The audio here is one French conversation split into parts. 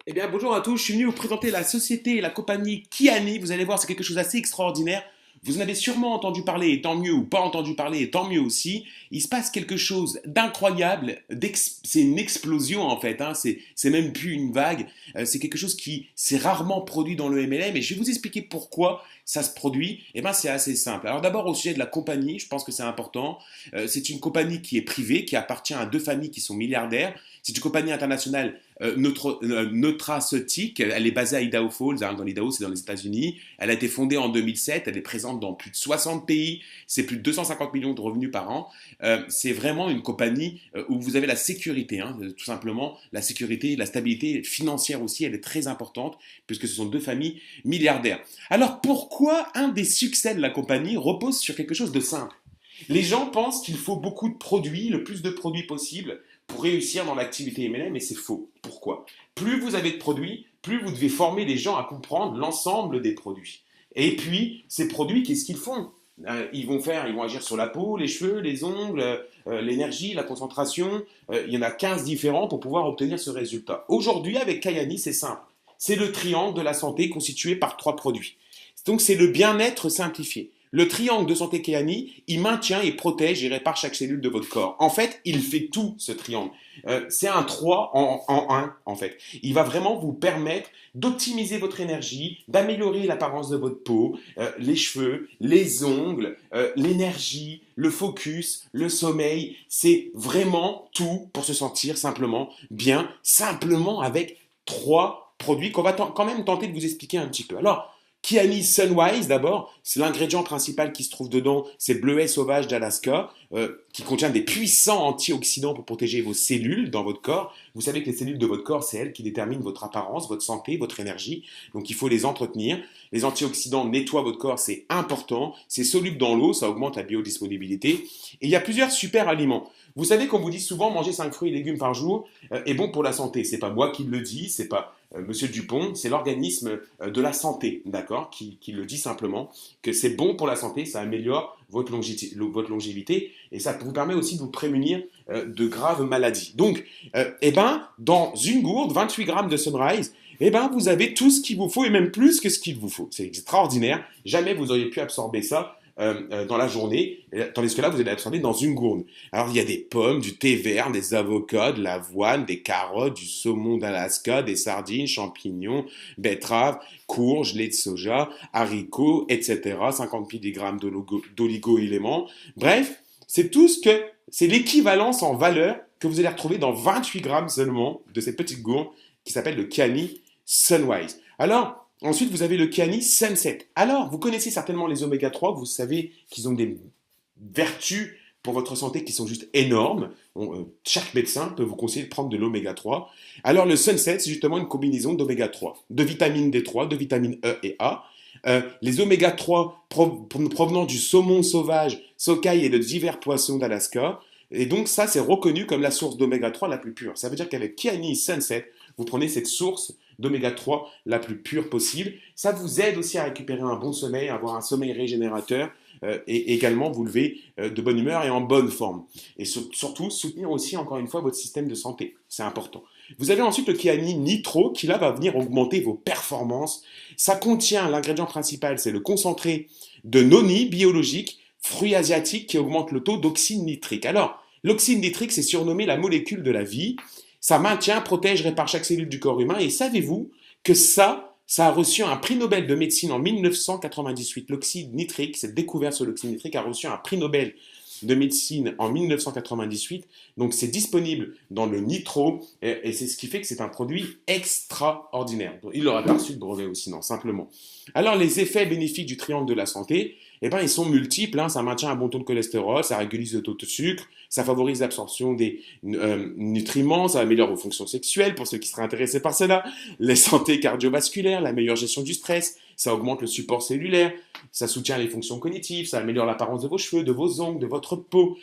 Eh bien, bonjour à tous. Je suis venu vous présenter la société et la compagnie Kiani. Vous allez voir, c'est quelque chose d'assez extraordinaire. Vous en avez sûrement entendu parler, et tant mieux, ou pas entendu parler, et tant mieux aussi. Il se passe quelque chose d'incroyable. C'est une explosion en fait, hein. C'est même plus une vague. C'est quelque chose qui s'est rarement produit dans le MLM. Et je vais vous expliquer pourquoi ça se produit. Eh bien, c'est assez simple. Alors d'abord, au sujet de la compagnie, je pense que c'est important. C'est une compagnie qui est privée, qui appartient à deux familles qui sont milliardaires. C'est une compagnie internationale nutraceutique. Elle est basée à Idaho Falls, hein, dans l'Idaho, c'est dans les États-Unis. Elle a été fondée en 2007. Elle est présente dans plus de 60 pays. C'est plus de 250 millions de revenus par an. C'est vraiment une compagnie où vous avez la sécurité, hein, tout simplement. La sécurité, la stabilité financière aussi, elle est très importante puisque ce sont deux familles milliardaires. Alors pourquoi un des succès de la compagnie repose sur quelque chose de simple? Les gens pensent qu'il faut beaucoup de produits, le plus de produits possible, pour réussir dans l'activité MLM, mais c'est faux. Pourquoi? Plus vous avez de produits, plus vous devez former les gens à comprendre l'ensemble des produits. Et puis, ces produits, qu'est-ce qu'ils font? Ils vont agir sur la peau, les cheveux, les ongles, l'énergie, la concentration. Il y en a 15 différents pour pouvoir obtenir ce résultat. Aujourd'hui, avec Kayani, c'est simple. C'est le triangle de la santé constitué par 3 produits. Donc, c'est le bien-être simplifié. Le triangle de santé Kayani, il maintient et protège et répare chaque cellule de votre corps. En fait, il fait tout, ce triangle. C'est un 3 en 1, en fait. Il va vraiment vous permettre d'optimiser votre énergie, d'améliorer l'apparence de votre peau, les cheveux, les ongles, l'énergie, le focus, le sommeil. C'est vraiment tout pour se sentir simplement bien, simplement avec 3 produits qu'on va quand même tenter de vous expliquer un petit peu. Alors, Kiani Sunwise, d'abord, c'est l'ingrédient principal qui se trouve dedans, c'est le bleuet sauvage d'Alaska, qui contient des puissants antioxydants pour protéger vos cellules dans votre corps. Vous savez que les cellules de votre corps, c'est elles qui déterminent votre apparence, votre santé, votre énergie, donc il faut les entretenir. Les antioxydants nettoient votre corps, c'est important, c'est soluble dans l'eau, ça augmente la biodisponibilité, et il y a plusieurs super aliments. Vous savez qu'on vous dit souvent manger 5 fruits et légumes par jour est bon pour la santé. C'est pas moi qui le dis, c'est pas Monsieur Dupont, c'est l'organisme de la santé, d'accord, qui le dit simplement, que c'est bon pour la santé, ça améliore votre longévité et ça vous permet aussi de vous prémunir de graves maladies. Donc, dans une gourde, 28 grammes de Sunrise, vous avez tout ce qu'il vous faut et même plus que ce qu'il vous faut. C'est extraordinaire. Jamais vous auriez pu absorber ça dans la journée, tandis que là, vous allez absorber dans une gourde. Alors, il y a des pommes, du thé vert, des avocats, de l'avoine, des carottes, du saumon d'Alaska, des sardines, champignons, betteraves, courges, lait de soja, haricots, etc. 50 mg d'oligo-éléments. Bref, c'est l'équivalence en valeur que vous allez retrouver dans 28 grammes seulement de cette petite gourde qui s'appelle le Kiani Sunwise. Alors, ensuite, vous avez le Kiani Sunset. Alors, vous connaissez certainement les oméga 3, vous savez qu'ils ont des vertus pour votre santé qui sont juste énormes. Chaque médecin peut vous conseiller de prendre de l'oméga 3. Alors, le Sunset, c'est justement une combinaison d'oméga 3, de vitamine D3, de vitamine E et A. Les oméga 3 provenant du saumon sauvage, sockeye et de divers poissons d'Alaska. Et donc, ça, c'est reconnu comme la source d'oméga 3 la plus pure. Ça veut dire qu'avec Kiani Sunset, vous prenez cette source d'oméga 3 la plus pure possible. Ça vous aide aussi à récupérer un bon sommeil, à avoir un sommeil régénérateur et également vous lever de bonne humeur et en bonne forme. Et surtout, soutenir aussi, encore une fois, votre système de santé. C'est important. Vous avez ensuite le Kiani Nitro qui là va venir augmenter vos performances. Ça contient, l'ingrédient principal, c'est le concentré de noni biologique, fruit asiatique qui augmente le taux d'oxyde nitrique. Alors, l'oxyde nitrique, c'est surnommé la molécule de la vie. Ça maintient, protège, répare chaque cellule du corps humain. Et savez-vous que ça a reçu un prix Nobel de médecine en 1998. L'oxyde nitrique, cette découverte sur l'oxyde nitrique a reçu un prix Nobel de médecine en 1998. Donc c'est disponible dans le Nitro et c'est ce qui fait que c'est un produit extraordinaire. Il n'aura pas reçu de brevet aussi, non, simplement. Alors les effets bénéfiques du triangle de la santé, ils sont multiples. Ça maintient un bon taux de cholestérol, ça régulise le taux de sucre, ça favorise l'absorption des nutriments, ça améliore vos fonctions sexuelles, pour ceux qui seraient intéressés par cela, les santé cardiovasculaires, la meilleure gestion du stress, ça augmente le support cellulaire, ça soutient les fonctions cognitives, ça améliore l'apparence de vos cheveux, de vos ongles, de votre peau.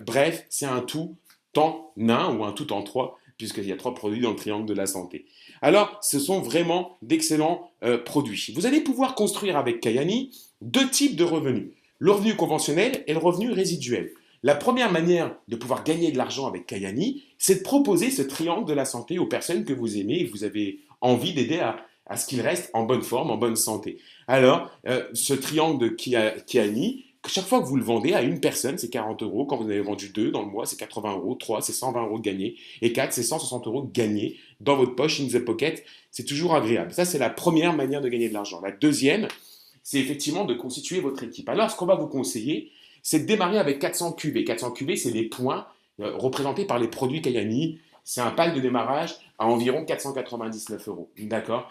Bref, c'est un tout en un ou un tout en 3, puisqu'il y a 3 produits dans le triangle de la santé. Alors, ce sont vraiment d'excellents produits. Vous allez pouvoir construire avec Kayani 2 types de revenus. Le revenu conventionnel et le revenu résiduel. La première manière de pouvoir gagner de l'argent avec Kayani, c'est de proposer ce triangle de la santé aux personnes que vous aimez et que vous avez envie d'aider à ce qu'ils restent en bonne forme, en bonne santé. Alors, ce triangle de Kayani, chaque fois que vous le vendez à une personne, c'est 40 euros. Quand vous en avez vendu deux dans le mois, c'est 80 euros. Trois, c'est 120 euros de gagné. Et quatre, c'est 160 euros de gagné dans votre poche, in the pocket. C'est toujours agréable. Ça, c'est la première manière de gagner de l'argent. La deuxième, c'est effectivement de constituer votre équipe. Alors, ce qu'on va vous conseiller, c'est de démarrer avec 400 QV. 400 QV, c'est les points représentés par les produits Kayani. C'est un pack de démarrage à environ 499 euros. D'accord.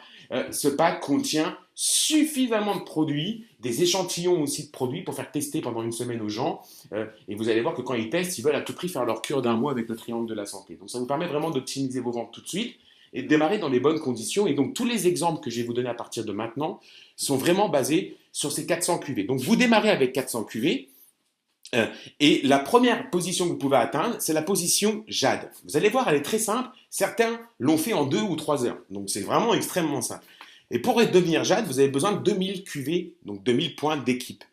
Ce pack contient suffisamment de produits, des échantillons aussi de produits pour faire tester pendant une semaine aux gens. Et vous allez voir que quand ils testent, ils veulent à tout prix faire leur cure d'un mois avec le triangle de la santé. Donc ça vous permet vraiment d'optimiser vos ventes tout de suite et de démarrer dans les bonnes conditions. Et donc tous les exemples que je vais vous donner à partir de maintenant sont vraiment basés sur ces 400 QV. Donc vous démarrez avec 400 QV. Et la première position que vous pouvez atteindre, c'est la position Jade. Vous allez voir, elle est très simple. Certains l'ont fait en 2 ou 3 heures. Donc c'est vraiment extrêmement simple. Et pour devenir Jade, vous avez besoin de 2000 QV, donc 2000 points d'équipe.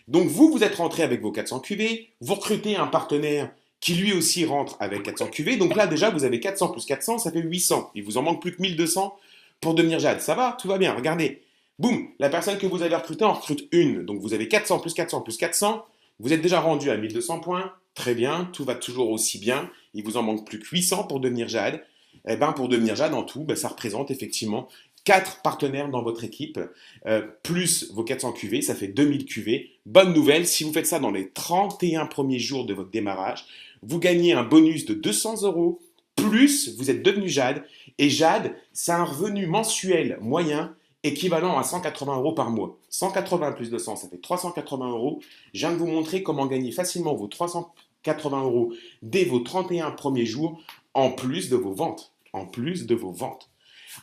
Donc vous êtes rentré avec vos 400 QV, vous recrutez un partenaire qui lui aussi rentre avec 400 QV. Donc là déjà, vous avez 400 plus 400, ça fait 800. Il vous en manque plus que 1200 pour devenir Jade. Ça va, tout va bien, regardez. Boum, la personne que vous avez recrutée en recrute une. Donc vous avez 400 plus 400 plus 400. Vous êtes déjà rendu à 1200 points, très bien, tout va toujours aussi bien, il vous en manque plus que 800 pour devenir Jade. Eh ben, pour devenir Jade en tout, ça représente effectivement 4 partenaires dans votre équipe, plus vos 400 QV, ça fait 2000 QV. Bonne nouvelle, si vous faites ça dans les 31 premiers jours de votre démarrage, vous gagnez un bonus de 200 euros, plus vous êtes devenu Jade, et Jade, c'est un revenu mensuel moyen équivalent à 180 euros par mois. 180 plus 200, ça fait 380 euros. Je viens de vous montrer comment gagner facilement vos 380 euros dès vos 31 premiers jours, en plus de vos ventes. En plus de vos ventes.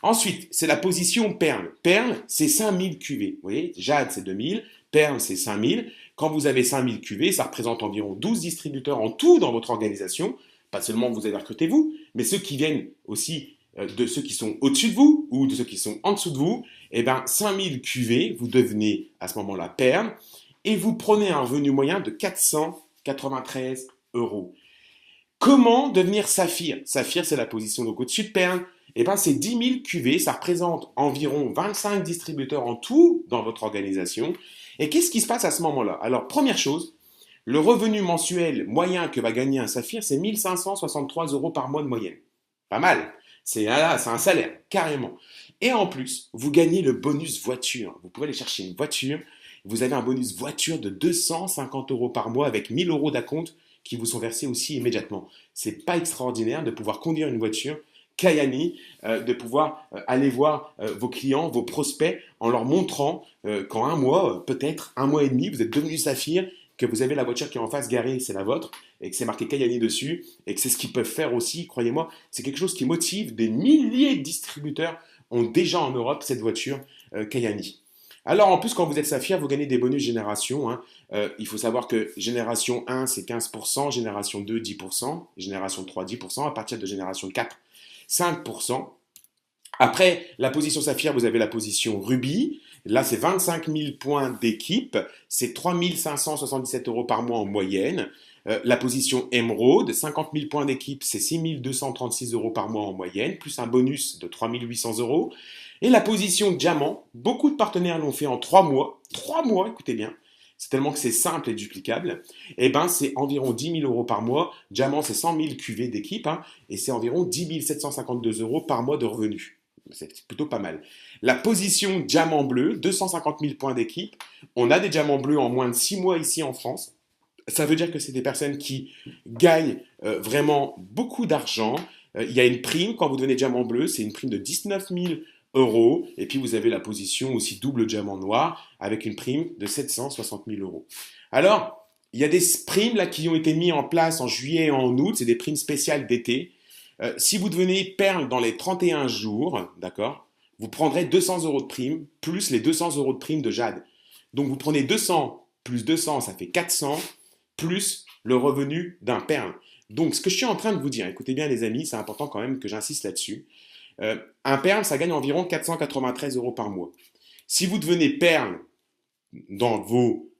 Ensuite, c'est la position Perle. Perle, c'est 5000 QV. Vous voyez, Jade, c'est 2000. Perle, c'est 5000. Quand vous avez 5000 QV, ça représente environ 12 distributeurs en tout dans votre organisation. Pas seulement vous avez recruté vous, mais ceux qui viennent aussi de ceux qui sont au-dessus de vous ou de ceux qui sont en dessous de vous, eh bien 5000 QV, vous devenez à ce moment-là Perle et vous prenez un revenu moyen de 493 euros. Comment devenir Saphir? Saphir, c'est la position donc au-dessus de Perle. Eh bien, c'est 10 000 QV, ça représente environ 25 distributeurs en tout dans votre organisation. Et qu'est-ce qui se passe à ce moment-là? Alors, première chose, le revenu mensuel moyen que va gagner un Saphir, c'est 1563 euros par mois de moyenne. Pas mal. C'est un salaire, carrément. Et en plus, vous gagnez le bonus voiture. Vous pouvez aller chercher une voiture. Vous avez un bonus voiture de 250 euros par mois avec 1000 euros d'acompte qui vous sont versés aussi immédiatement. C'est pas extraordinaire de pouvoir conduire une voiture Kayani, de pouvoir aller voir vos clients, vos prospects, en leur montrant qu'en un mois, peut-être un mois et demi, vous êtes devenu Saphir, que vous avez la voiture qui est en face garée, c'est la vôtre, et que c'est marqué Kayani dessus, et que c'est ce qu'ils peuvent faire aussi, croyez-moi, c'est quelque chose qui motive. Des milliers de distributeurs ont déjà en Europe cette voiture Kayani. Alors en plus, quand vous êtes Saphir, vous gagnez des bonus génération. Hein. Il faut savoir que génération 1, c'est 15%, génération 2, 10%, génération 3, 10%, à partir de génération 4, 5%. Après la position Saphir, vous avez la position Ruby. Là, c'est 25 000 points d'équipe. C'est 3 577 euros par mois en moyenne. La position Emerald, 50 000 points d'équipe, c'est 6 236 euros par mois en moyenne, plus un bonus de 3 800 euros. Et la position Diamant, beaucoup de partenaires l'ont fait en 3 mois. 3 mois, écoutez bien. C'est tellement que c'est simple et duplicable. Eh ben, c'est environ 10 000 euros par mois. Diamant, c'est 100 000 QV d'équipe. Hein, et c'est environ 10 752 euros par mois de revenus. C'est plutôt pas mal. La position diamant bleu, 250 000 points d'équipe. On a des diamants bleus en moins de 6 mois ici en France. Ça veut dire que c'est des personnes qui gagnent vraiment beaucoup d'argent. Il y a une prime quand vous devenez diamant bleu, c'est une prime de 19 000 euros. Et puis vous avez la position aussi double diamant noir avec une prime de 760 000 euros. Alors, il y a des primes là qui ont été mises en place en juillet et en août. C'est des primes spéciales d'été. Si vous devenez perle dans les 31 jours, d'accord, vous prendrez 200 euros de prime, plus les 200 euros de prime de Jade. Donc vous prenez 200 plus 200, ça fait 400, plus le revenu d'un perle. Donc ce que je suis en train de vous dire, écoutez bien les amis, c'est important quand même que j'insiste là-dessus. Un perle, ça gagne environ 493 euros par mois. Si vous devenez perle dans vos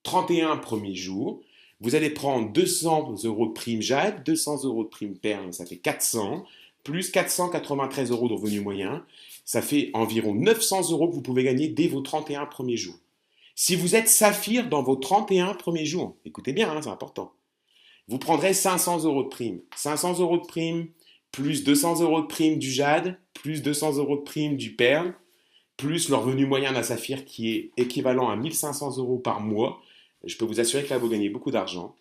31 premiers jours, Vous allez prendre 200 euros de prime Jade, 200 euros de prime Perle, ça fait 400, plus 493 euros de revenu moyen, ça fait environ 900 euros que vous pouvez gagner dès vos 31 premiers jours. Si vous êtes Saphir dans vos 31 premiers jours, écoutez bien, hein, c'est important, vous prendrez 500 euros de prime. 500 euros de prime, plus 200 euros de prime du Jade, plus 200 euros de prime du Perle, plus le revenu moyen d'un Saphir qui est équivalent à 1500 euros par mois. Je peux vous assurer que là, vous gagnez beaucoup d'argent.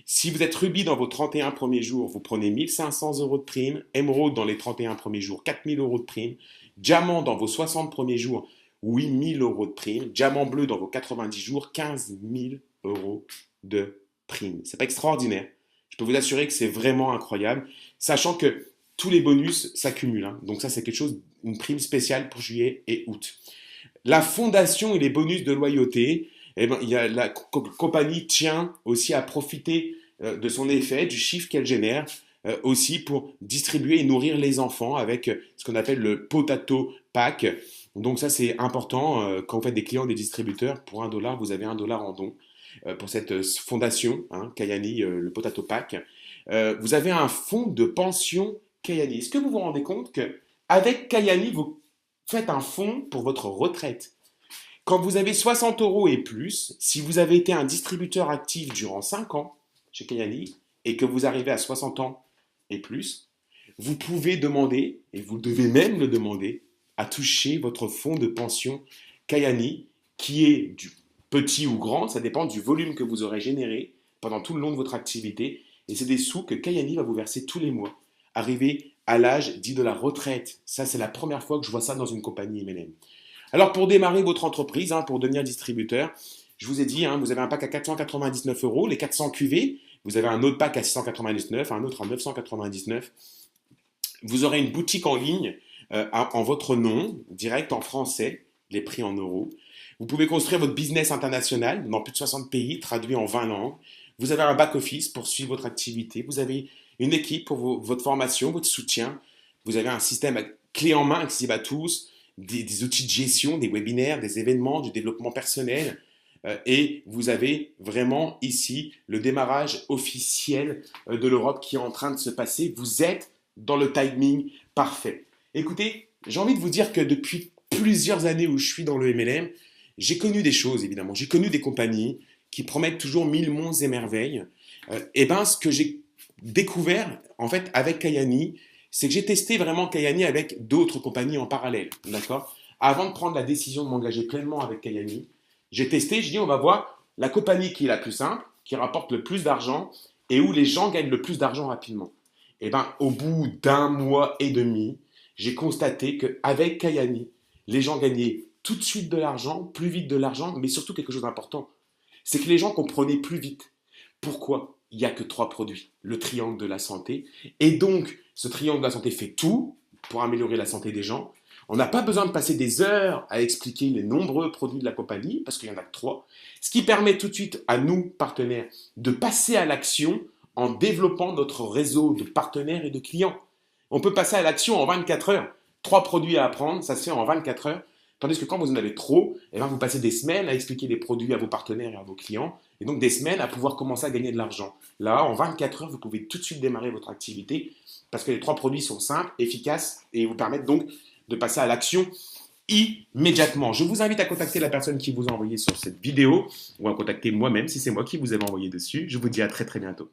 Si vous êtes Rubis dans vos 31 premiers jours, vous prenez 1500 euros de prime. Émeraude dans les 31 premiers jours, 4000 euros de prime. Diamant dans vos 60 premiers jours, 8000 euros de prime. Diamant bleu dans vos 90 jours, 15 000 euros de prime. C'est pas extraordinaire. Je peux vous assurer que c'est vraiment incroyable, sachant que tous les bonus s'accumulent. Hein. Donc ça, c'est quelque chose, une prime spéciale pour juillet et août. La fondation et les bonus de loyauté, eh ben, la compagnie tient aussi à profiter de son effet, du chiffre qu'elle génère, aussi pour distribuer et nourrir les enfants avec ce qu'on appelle le Potato Pack. Donc ça, c'est important. Quand vous faites des clients des distributeurs, pour $1, vous avez $1 en don pour cette fondation, hein, Kayani, le Potato Pack. Vous avez un fonds de pension Kayani. Est-ce que vous vous rendez compte qu'avec Kayani, vous faites un fonds pour votre retraite? Quand vous avez 60 euros et plus, si vous avez été un distributeur actif durant 5 ans chez Kayani et que vous arrivez à 60 ans et plus, vous pouvez demander, et vous devez même le demander, à toucher votre fonds de pension Kayani, qui est du petit ou grand, ça dépend du volume que vous aurez généré pendant tout le long de votre activité. Et c'est des sous que Kayani va vous verser tous les mois. Arrivé à l'âge dit de la retraite. Ça, c'est la première fois que je vois ça dans une compagnie MLM. Alors, pour démarrer votre entreprise, hein, pour devenir distributeur, je vous ai dit, hein, vous avez un pack à 499 euros, les 400 QV. Vous avez un autre pack à 699, un autre à 999. Vous aurez une boutique en ligne en votre nom, direct en français, les prix en euros. Vous pouvez construire votre business international dans plus de 60 pays, traduit en 20 langues. Vous avez un back-office pour suivre votre activité. Vous avez une équipe pour votre formation, votre soutien. Vous avez un système clé en main accessible à tous, des outils de gestion, des webinaires, des événements, du développement personnel. Et vous avez vraiment ici le démarrage officiel de l'Europe qui est en train de se passer. Vous êtes dans le timing parfait. Écoutez, j'ai envie de vous dire que depuis plusieurs années où je suis dans le MLM, j'ai connu des choses, évidemment. J'ai connu des compagnies qui promettent toujours mille monts et merveilles. Et ben, ce que j'ai découvert, en fait, avec Kayani, c'est que j'ai testé vraiment Kayani avec d'autres compagnies en parallèle, d'accord? Avant de prendre la décision de m'engager pleinement avec Kayani, j'ai testé, j'ai dit, on va voir la compagnie qui est la plus simple, qui rapporte le plus d'argent et où les gens gagnent le plus d'argent rapidement. Et ben, au bout d'un mois et demi, j'ai constaté qu'avec Kayani, les gens gagnaient tout de suite de l'argent, plus vite de l'argent, mais surtout quelque chose d'important. C'est que les gens comprenaient plus vite. Pourquoi il n'y a que 3 produits? Le triangle de la santé. Et donc, ce triangle de la santé fait tout pour améliorer la santé des gens. On n'a pas besoin de passer des heures à expliquer les nombreux produits de la compagnie, parce qu'il n'y en a que 3. Ce qui permet tout de suite à nous, partenaires, de passer à l'action en développant notre réseau de partenaires et de clients. On peut passer à l'action en 24 heures. 3 produits à apprendre, ça se fait en 24 heures. Tandis que quand vous en avez trop, eh bien vous passez des semaines à expliquer les produits à vos partenaires et à vos clients, et donc des semaines à pouvoir commencer à gagner de l'argent. Là, en 24 heures, vous pouvez tout de suite démarrer votre activité, parce que les 3 produits sont simples, efficaces, et vous permettent donc de passer à l'action immédiatement. Je vous invite à contacter la personne qui vous a envoyé sur cette vidéo, ou à contacter moi-même si c'est moi qui vous avais envoyé dessus. Je vous dis à très très bientôt.